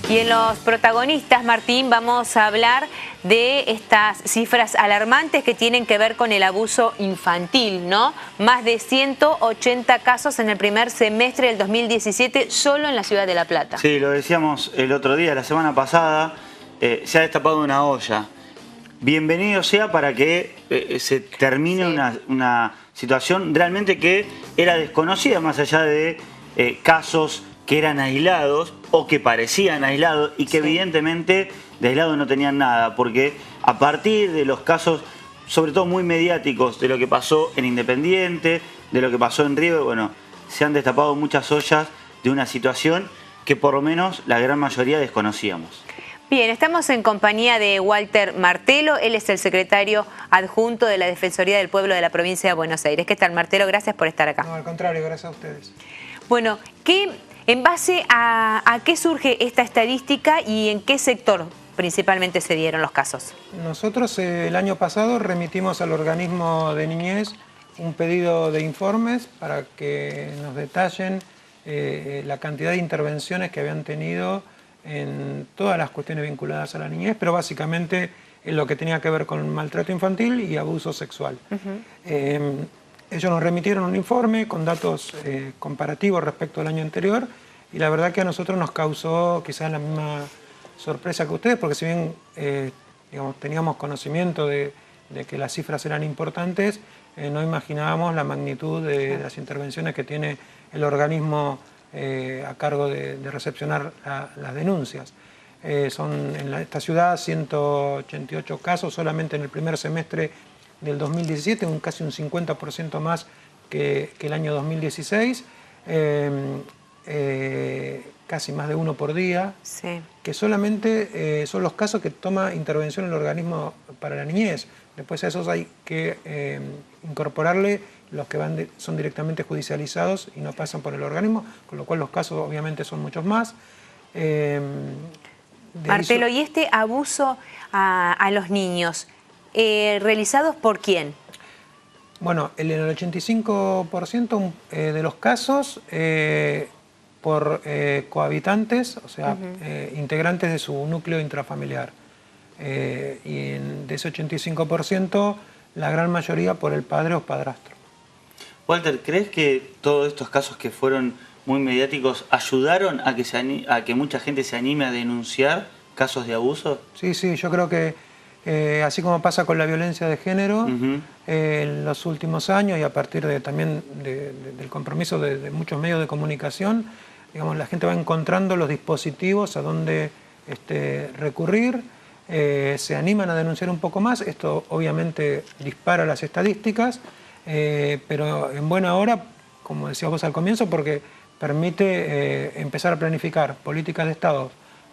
Y en los protagonistas, Martín, vamos a hablar de estas cifras alarmantes que tienen que ver con el abuso infantil, ¿no? Más de 180 casos en el primer semestre del 2017 solo en la ciudad de La Plata. Sí, lo decíamos el otro día, la semana pasada, se ha destapado una olla. Bienvenido sea para que se termine una situación realmente que era desconocida, más allá de casos que eran aislados o que parecían aislados y que evidentemente de aislado no tenían nada, porque a partir de los casos, sobre todo muy mediáticos, de lo que pasó en Independiente, de lo que pasó en River, bueno, se han destapado muchas ollas de una situación que por lo menos la gran mayoría desconocíamos. Bien, estamos en compañía de Walter Martelo, él es el secretario adjunto de la Defensoría del Pueblo de la provincia de Buenos Aires. ¿Qué tal, Martelo? Gracias por estar acá. No, al contrario, gracias a ustedes. Bueno, ¿en base a qué surge esta estadística y en qué sector principalmente se dieron los casos? Nosotros el año pasado remitimos al organismo de niñez un pedido de informes para que nos detallen la cantidad de intervenciones que habían tenido en todas las cuestiones vinculadas a la niñez, pero básicamente en lo que tenía que ver con maltrato infantil y abuso sexual. Ellos nos remitieron un informe con datos comparativos respecto al año anterior y la verdad que a nosotros nos causó quizás la misma sorpresa que ustedes, porque si bien digamos, teníamos conocimiento de que las cifras eran importantes, no imaginábamos la magnitud de las intervenciones que tiene el organismo a cargo de recepcionar las denuncias. Son en esta ciudad 188 casos solamente en el primer semestre del 2017, casi un 50% más que el año 2016, casi más de uno por día, que solamente son los casos que toma intervención el organismo para la niñez. Después a esos hay que incorporarle los que son directamente judicializados y no pasan por el organismo, con lo cual los casos obviamente son muchos más. Martelo, ¿y este abuso a los niños, realizados por quién? Bueno, en el 85% de los casos por cohabitantes, o sea, integrantes de su núcleo intrafamiliar. Y de ese 85%, la gran mayoría por el padre o padrastro. Walter, ¿crees que todos estos casos que fueron muy mediáticos ayudaron a que mucha gente se anime a denunciar casos de abuso? Sí, yo creo que así como pasa con la violencia de género, en los últimos años y a partir también del compromiso de muchos medios de comunicación, digamos, la gente va encontrando los dispositivos a donde recurrir, se animan a denunciar un poco más. Esto obviamente dispara las estadísticas, pero en buena hora, como decías vos al comienzo, porque permite empezar a planificar políticas de Estado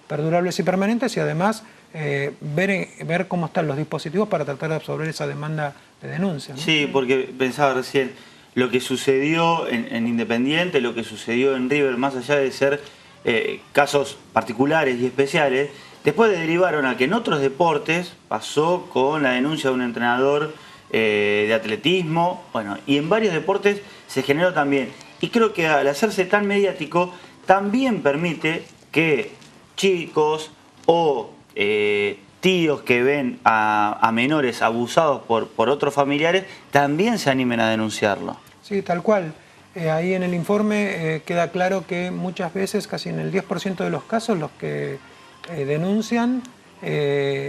perdurables y permanentes y además ver cómo están los dispositivos para tratar de absorber esa demanda de denuncia, ¿no? Sí, porque pensaba recién, lo que sucedió en Independiente, lo que sucedió en River, más allá de ser casos particulares y especiales, después derivaron a que en otros deportes pasó con la denuncia de un entrenador de atletismo, bueno, y en varios deportes se generó también. Y creo que al hacerse tan mediático, también permite que chicos o tíos que ven a menores abusados por otros familiares, también se animen a denunciarlo. Sí, tal cual. Ahí en el informe queda claro que muchas veces, casi en el 10% de los casos, los que denuncian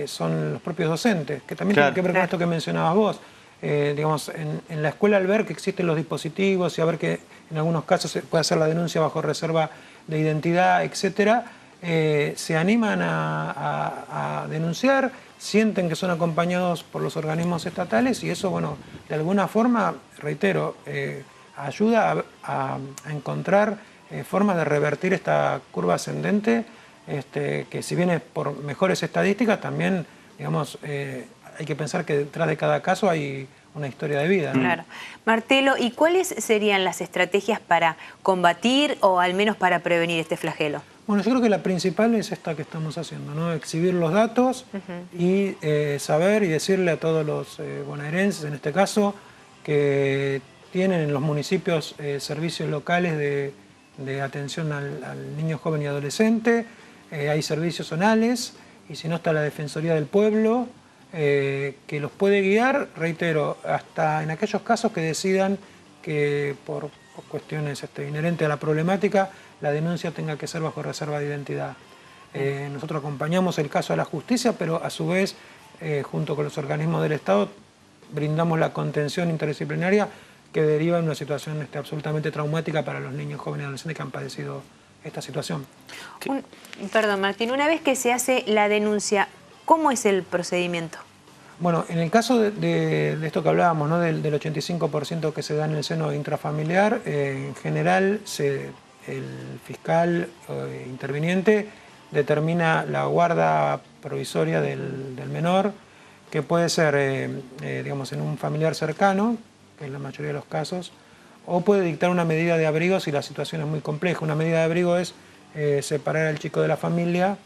son los propios docentes, que también tiene que ver con esto que mencionabas vos. Digamos, en la escuela, al ver que existen los dispositivos y a ver que en algunos casos se puede hacer la denuncia bajo reserva de identidad, etcétera, se animan a denunciar, sienten que son acompañados por los organismos estatales y eso, bueno, de alguna forma, reitero, ayuda a encontrar formas de revertir esta curva ascendente, que si bien es por mejores estadísticas, también, digamos, hay que pensar que detrás de cada caso hay una historia de vida, ¿no? Claro. Martelo, ¿y cuáles serían las estrategias para combatir o al menos para prevenir este flagelo? Bueno, yo creo que la principal es esta que estamos haciendo, ¿no? Exhibir los datos y saber y decirle a todos los bonaerenses, en este caso, que tienen en los municipios servicios locales de atención al niño, joven y adolescente, hay servicios zonales y si no está la Defensoría del Pueblo, que los puede guiar, reitero, hasta en aquellos casos que decidan que por cuestiones inherentes a la problemática, la denuncia tenga que ser bajo reserva de identidad. Nosotros acompañamos el caso a la justicia, pero a su vez, junto con los organismos del Estado, brindamos la contención interdisciplinaria que deriva en una situación absolutamente traumática para los niños, jóvenes y adolescentes que han padecido esta situación. Perdón, Martín, una vez que se hace la denuncia, ¿cómo es el procedimiento? Bueno, en el caso de esto que hablábamos, ¿no? del 85% que se da en el seno intrafamiliar, en general el fiscal interviniente determina la guarda provisoria del menor, que puede ser, digamos, en un familiar cercano, que es la mayoría de los casos, o puede dictar una medida de abrigo si la situación es muy compleja. Una medida de abrigo es separar al chico de la familia,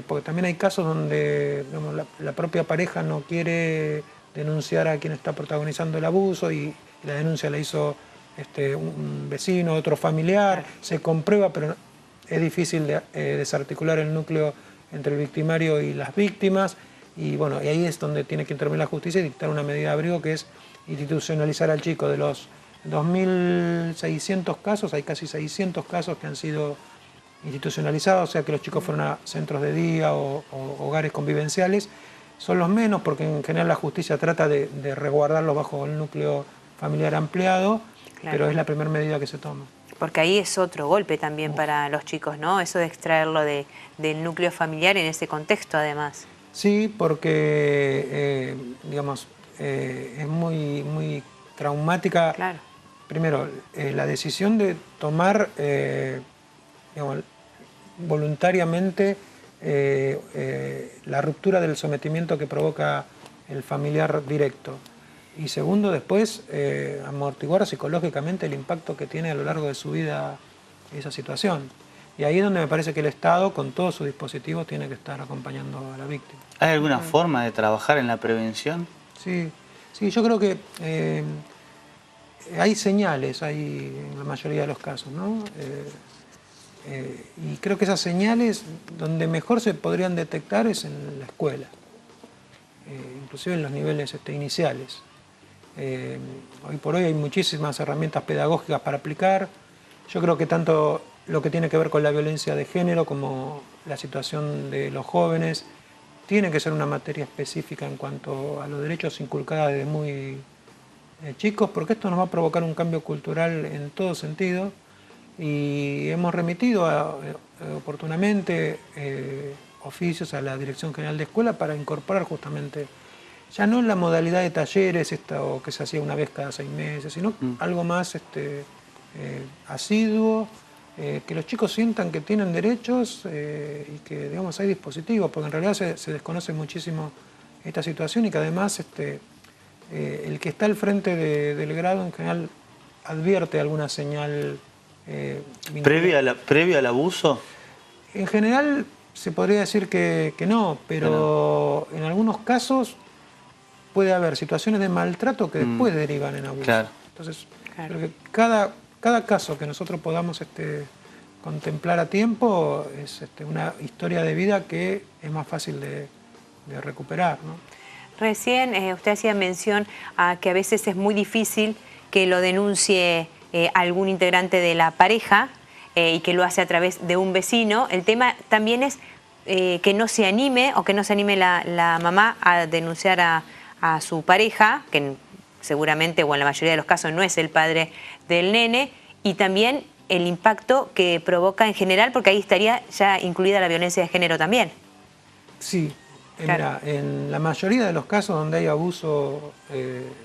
porque también hay casos donde, digamos, la propia pareja no quiere denunciar a quien está protagonizando el abuso y la denuncia la hizo un vecino, otro familiar, se comprueba, pero es difícil desarticular el núcleo entre el victimario y las víctimas, y bueno, y ahí es donde tiene que intervenir la justicia y dictar una medida de abrigo, que es institucionalizar al chico. De los 2.600 casos, hay casi 600 casos que han sido institucionalizados, o sea que los chicos fueron a centros de día o hogares convivenciales. Son los menos porque en general la justicia trata de resguardarlos bajo el núcleo familiar ampliado, claro, pero es la primera medida que se toma. Porque ahí es otro golpe también para los chicos, ¿no? Eso de extraerlo del núcleo familiar en ese contexto, además. Sí, porque, digamos, es muy traumática. Claro. Primero, la decisión de tomar, digamos, voluntariamente la ruptura del sometimiento que provoca el familiar directo. Y segundo, después, amortiguar psicológicamente el impacto que tiene a lo largo de su vida esa situación. Y ahí es donde me parece que el Estado, con todos sus dispositivos, tiene que estar acompañando a la víctima. ¿Hay alguna forma de trabajar en la prevención? Sí, yo creo que hay señales, en la mayoría de los casos, ¿no? Y creo que esas señales, donde mejor se podrían detectar es en la escuela, inclusive en los niveles iniciales. Hoy por hoy hay muchísimas herramientas pedagógicas para aplicar. Yo creo que tanto lo que tiene que ver con la violencia de género como la situación de los jóvenes tiene que ser una materia específica en cuanto a los derechos inculcada desde muy chicos, porque esto nos va a provocar un cambio cultural en todo sentido. Y hemos remitido oportunamente oficios a la Dirección General de Escuela para incorporar justamente, ya no la modalidad de talleres o que se hacía una vez cada 6 meses, sino algo más asiduo, que los chicos sientan que tienen derechos y que, digamos, hay dispositivos, porque en realidad se desconoce muchísimo esta situación y que además el que está al frente del grado en general advierte alguna señal ¿Previo al abuso? En general se podría decir que no, pero en algunos casos puede haber situaciones de maltrato que después derivan en abuso. Claro. Entonces, creo que cada caso que nosotros podamos contemplar a tiempo es una historia de vida que es más fácil de recuperar, ¿no? Recién usted hacía mención a que a veces es muy difícil que lo denuncie algún integrante de la pareja y que lo hace a través de un vecino. El tema también es que no se anime o que no se anime la mamá a denunciar a su pareja, que seguramente o en la mayoría de los casos no es el padre del nene, y también el impacto que provoca en general, porque ahí estaría ya incluida la violencia de género también. Sí, claro. Mira, en la mayoría de los casos donde hay abuso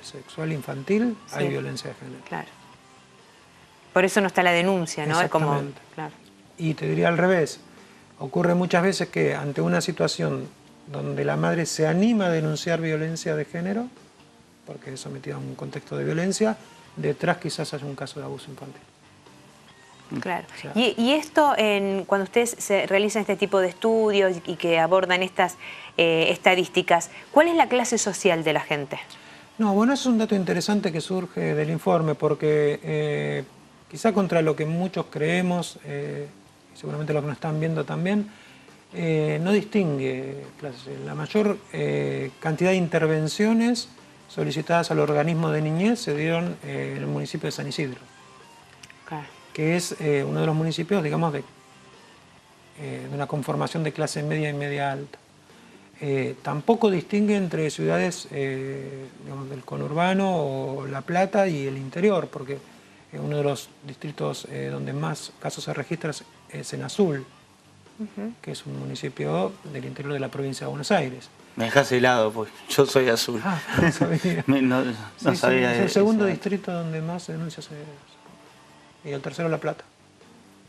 sexual infantil, sí, hay violencia de género. Claro. Por eso no está la denuncia, ¿no? Exactamente. Claro. Y te diría al revés. Ocurre muchas veces que ante una situación donde la madre se anima a denunciar violencia de género, porque es sometida a un contexto de violencia, detrás quizás haya un caso de abuso infantil. Claro. O sea, y esto, cuando ustedes realizan este tipo de estudios y que abordan estas estadísticas, ¿cuál es la clase social de la gente? No, bueno, es un dato interesante que surge del informe, porque quizá contra lo que muchos creemos, seguramente los que nos están viendo también, no distingue clases. La mayor cantidad de intervenciones solicitadas al organismo de niñez se dieron en el municipio de San Isidro, que es uno de los municipios, digamos, de una conformación de clase media y media alta. Tampoco distingue entre ciudades digamos, del conurbano o La Plata y el interior, porque uno de los distritos donde más casos se registran es en Azul, que es un municipio del interior de la provincia de Buenos Aires. Me dejás helado, pues yo soy Azul. Ah, no sabía. No sabía. Es el segundo distrito donde más denuncias se... Y el tercero La Plata.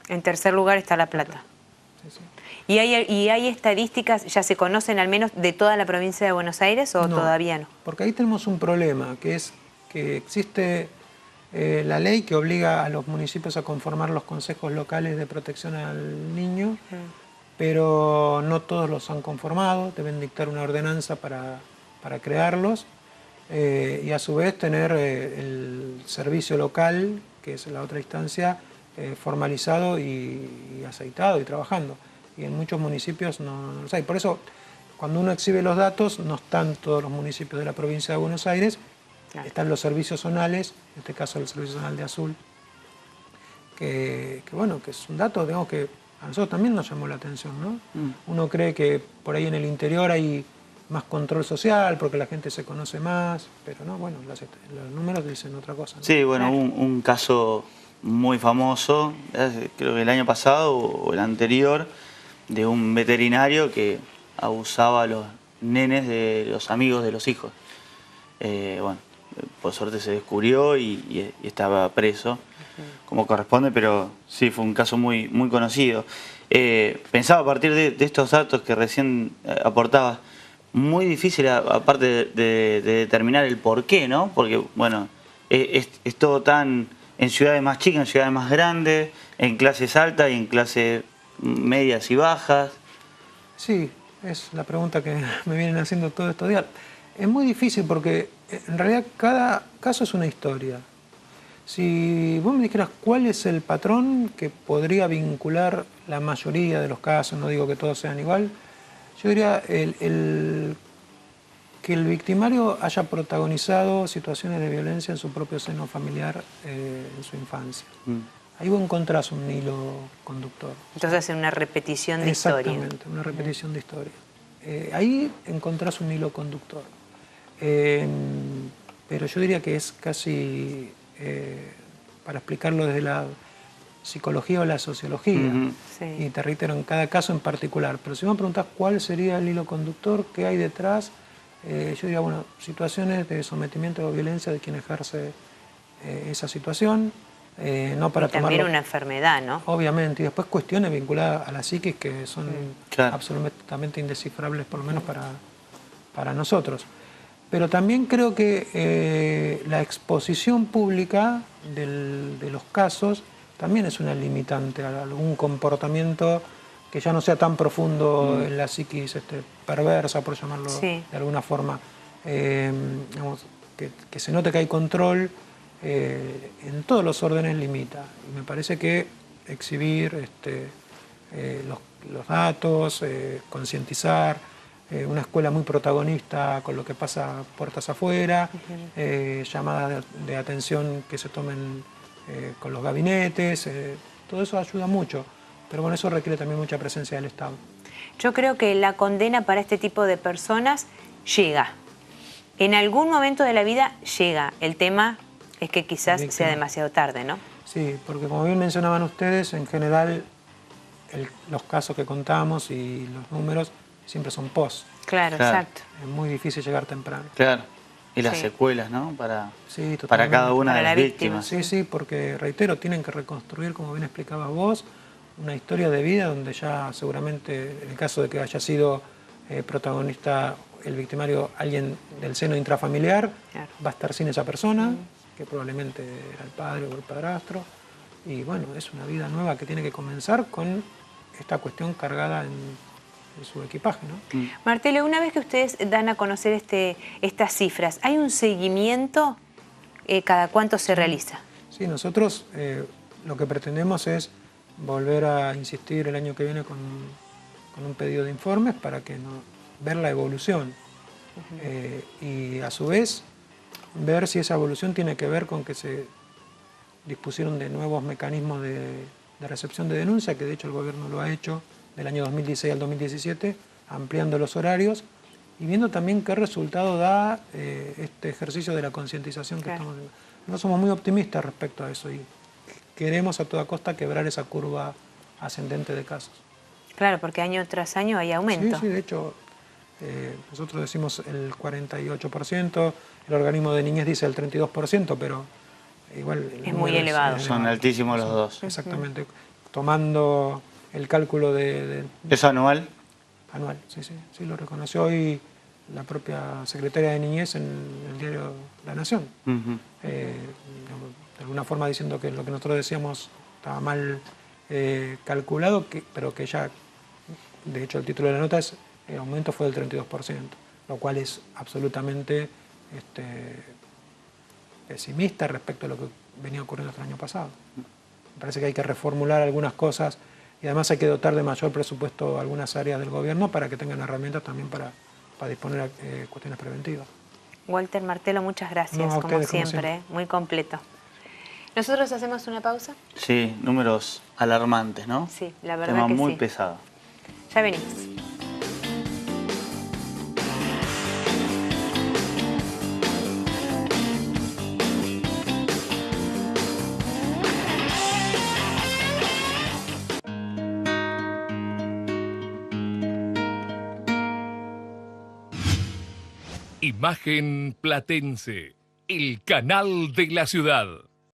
En tercer lugar está La Plata. Sí. ¿Y hay estadísticas, ya se conocen al menos, de toda la provincia de Buenos Aires o No, todavía no? Porque ahí tenemos un problema, que es que existe la ley que obliga a los municipios a conformar los consejos locales de protección al niño, pero no todos los han conformado, deben dictar una ordenanza para crearlos y a su vez tener el servicio local, que es la otra instancia, formalizado y aceitado y trabajando. Y en muchos municipios no los hay. Por eso, cuando uno exhibe los datos, no están todos los municipios de la provincia de Buenos Aires, están los servicios zonales, en este caso el servicio zonal de Azul, que bueno, que es un dato, digamos, que a nosotros también nos llamó la atención, ¿no? Uno cree que por ahí en el interior hay más control social, porque la gente se conoce más, pero no, bueno, los números dicen otra cosa, ¿no? Sí, bueno, un caso muy famoso, creo que el año pasado o el anterior, de un veterinario que abusaba a los nenes de los amigos de los hijos. Bueno, por suerte se descubrió y estaba preso, como corresponde, pero sí, fue un caso muy, muy conocido. Pensaba a partir de estos datos que recién aportabas, muy difícil, aparte de determinar el por qué, ¿no? Porque, bueno, es todo tan en ciudades más chicas, en ciudades más grandes, en clases altas y en clases medias y bajas. Sí, es la pregunta que me vienen haciendo todos estos días. Es muy difícil porque en realidad cada caso es una historia. Si vos me dijeras cuál es el patrón que podría vincular la mayoría de los casos, no digo que todos sean igual, yo diría que el victimario haya protagonizado situaciones de violencia en su propio seno familiar en su infancia. Ahí vos encontrás un hilo conductor. Entonces hacen una repetición de historia. Exactamente, una repetición de historia. Ahí encontrás un hilo conductor. Pero yo diría que es casi, para explicarlo desde la psicología o la sociología, y te reitero, en cada caso en particular. Pero si me preguntás cuál sería el hilo conductor, qué hay detrás, yo diría, bueno, situaciones de sometimiento o violencia de quien ejerce esa situación, no para tomarlo... También una enfermedad, ¿no? Obviamente, y después cuestiones vinculadas a la psiquis que son absolutamente indescifrables, por lo menos para nosotros. Pero también creo que la exposición pública de los casos también es una limitante a algún comportamiento que ya no sea tan profundo en la psiquis perversa, por llamarlo de alguna forma. Digamos, que se note que hay control en todos los órdenes limita. Y me parece que exhibir los datos, concientizar, una escuela muy protagonista con lo que pasa puertas afuera, llamadas de atención que se tomen con los gabinetes, todo eso ayuda mucho, pero bueno, eso requiere también mucha presencia del Estado. Yo creo que la condena para este tipo de personas llega. En algún momento de la vida llega. El tema es que quizás sea demasiado tarde, ¿no? Sí, porque como bien mencionaban ustedes, en general los casos que contamos y los números siempre son post. Claro, exacto. Es muy difícil llegar temprano. Claro. Y las secuelas, ¿no? Para cada una de las víctimas. Sí, porque, reitero, tienen que reconstruir, como bien explicabas vos, una historia de vida donde ya seguramente, en el caso de que haya sido protagonista el victimario, alguien del seno intrafamiliar, va a estar sin esa persona, que probablemente era el padre o el padrastro. Y bueno, es una vida nueva que tiene que comenzar con esta cuestión cargada en su equipaje, ¿no? Martelo, una vez que ustedes dan a conocer estas cifras, ¿hay un seguimiento? ¿Cada cuánto se realiza? Sí, nosotros lo que pretendemos es volver a insistir el año que viene con un pedido de informes para que ver la evolución. Y a su vez ver si esa evolución tiene que ver con que se dispusieron de nuevos mecanismos de recepción de denuncia, que de hecho el gobierno lo ha hecho del año 2016 al 2017, ampliando los horarios y viendo también qué resultado da este ejercicio de la concientización que estamos haciendo. No somos muy optimistas respecto a eso y queremos a toda costa quebrar esa curva ascendente de casos. Claro, porque año tras año hay aumento. Sí, de hecho, nosotros decimos el 48%, el organismo de niñez dice el 32%, pero igual... Es muy elevado. Son altísimos los dos. Exactamente. Tomando el cálculo de... ¿Es anual? Anual, sí, lo reconoció hoy la propia secretaria de Niñez en el diario La Nación. De alguna forma diciendo que lo que nosotros decíamos estaba mal calculado, pero que ya, de hecho el título de la nota es el aumento fue del 32%, lo cual es absolutamente pesimista respecto a lo que venía ocurriendo hasta el año pasado. Me parece que hay que reformular algunas cosas y además hay que dotar de mayor presupuesto a algunas áreas del gobierno para que tengan herramientas también para disponer cuestiones preventivas. Walter Martelo, muchas gracias, como siempre, muy completo. ¿Nosotros hacemos una pausa? Sí, números alarmantes, ¿no? Sí, la verdad Tema que muy sí. pesado. Ya venimos. Imagen Platense, el canal de la ciudad.